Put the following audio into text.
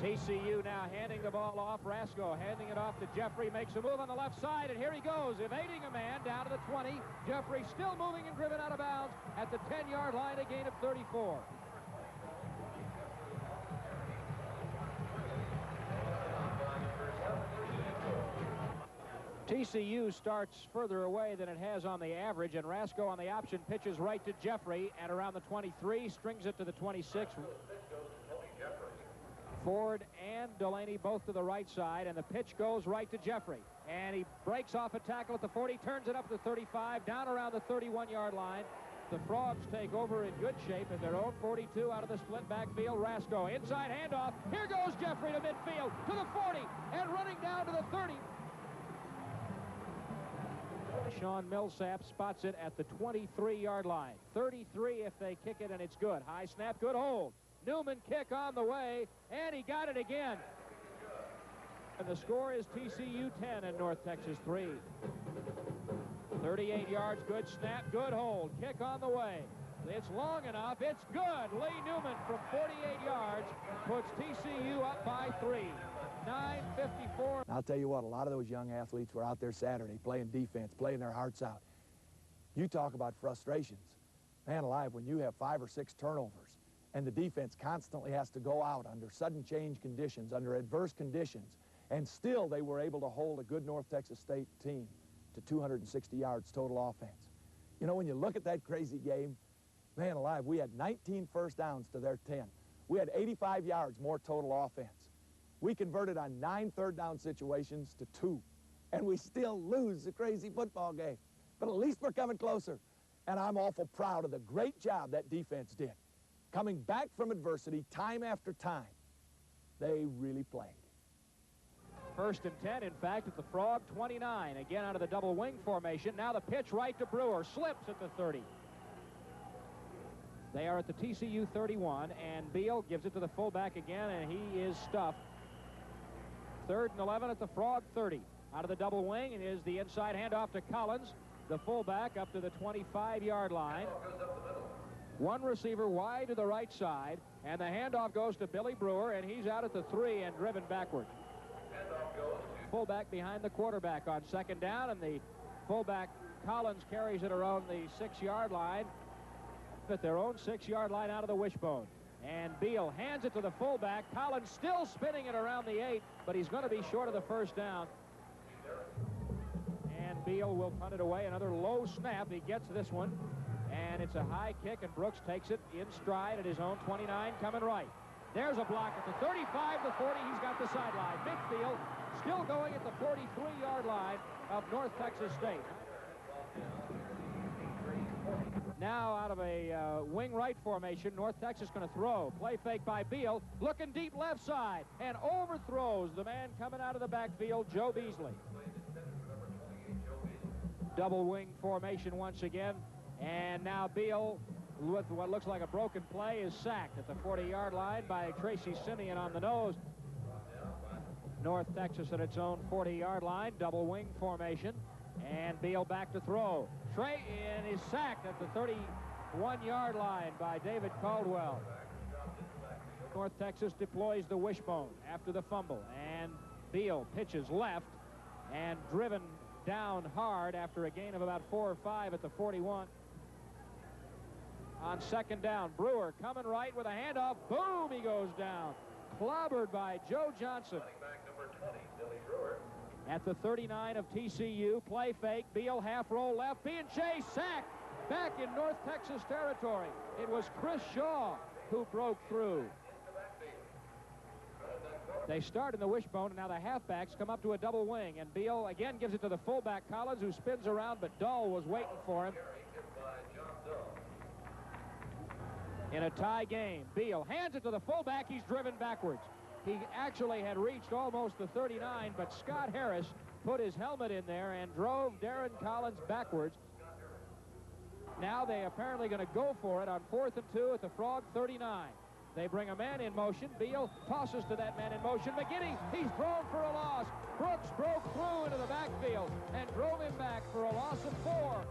TCU now handing the ball off. Rasco handing it off to Jeffrey, makes a move on the left side, and here he goes, evading a man down to the 20. Jeffrey still moving and driven out of bounds at the 10-yard line, a gain of 34. TCU starts further away than it has on the average, and Rasco on the option pitches right to Jeffrey at around the 23, strings it to the 26. Ford and Delaney both to the right side, and the pitch goes right to Jeffrey. And he breaks off a tackle at the 40, turns it up to the 35, down around the 31-yard line. The Frogs take over in good shape at their own 42 out of the split backfield. Rasco, inside handoff. Here goes Jeffrey to midfield, to the 40, and running down to the 30. Sean Millsap spots it at the 23-yard line. 33 if they kick it, and it's good. High snap, good hold. Newman kick on the way, and he got it again. And the score is TCU 10 and North Texas 3. 38 yards, good snap, good hold. Kick on the way. It's long enough. It's good. Lee Newman from 48 yards puts TCU up by 3. 9:54. I'll tell you what, a lot of those young athletes were out there Saturday playing defense, playing their hearts out. You talk about frustrations. Man alive, when you have 5 or 6 turnovers and the defense constantly has to go out under sudden change conditions, under adverse conditions, and still they were able to hold a good North Texas State team to 260 yards total offense. You know, when you look at that crazy game, man alive, we had 19 first downs to their 10. We had 85 yards more total offense. We converted on 9 third-down situations to 2, and we still lose the crazy football game. But at least we're coming closer, and I'm awful proud of the great job that defense did. Coming back from adversity time after time, they really played. 1st and 10, in fact, at the Frog 29. Again out of the double wing formation. Now the pitch right to Brewer, slips at the 30. They are at the TCU 31, and Beal gives it to the fullback again, and he is stuffed. 3rd and 11 at the Frog 30. Out of the double wing, it is the inside handoff to Collins, the fullback, up to the 25-yard line. One receiver wide to the right side, and the handoff goes to Billy Brewer, and he's out at the 3 and driven backward. Fullback behind the quarterback on 2nd down, and the fullback Collins carries it around the 6-yard line, at their own 6-yard line out of the wishbone. And Beal hands it to the fullback. Collins still spinning it around the 8, but he's going to be short of the 1st down. And Beal will punt it away. Another low snap. He gets this one, and it's a high kick, and Brooks takes it in stride at his own 29, coming right. There's a block at the 35, the 40. He's got the sideline. Midfield still going at the 43-yard line of North Texas State. Now out of a wing right formation, North Texas going to throw. Play fake by Beal, looking deep left side, and overthrows the man coming out of the backfield, Joe Beasley. Double wing formation once again, and now Beal, with what looks like a broken play, is sacked at the 40-yard line by Tracy Simeon on the nose. North Texas at its own 40-yard line, double wing formation, and Beal back to throw. Trey is sacked at the 31-yard line by David Caldwell. North Texas deploys the wishbone after the fumble, and Beal pitches left and driven down hard after a gain of about 4 or 5 at the 41. On 2nd down, Brewer coming right with a handoff. Boom, he goes down. Clobbered by Joe Johnson. At the 39 of TCU, play fake, Beal half roll left, being chased, sacked, back in North Texas territory. It was Chris Shaw who broke through. They start in the wishbone, and now the halfbacks come up to a double wing, and Beal again gives it to the fullback Collins, who spins around, but Dull was waiting for him. In a tie game, Beal hands it to the fullback. He's driven backwards. He actually had reached almost the 39, but Scott Harris put his helmet in there and drove Darren Collins backwards. Now they apparently going to go for it on 4th and 2 at the Frog 39. They bring a man in motion. Beal tosses to that man in motion. McGinney, he's thrown for a loss. Brooks broke through into the backfield and drove him back for a loss of 4.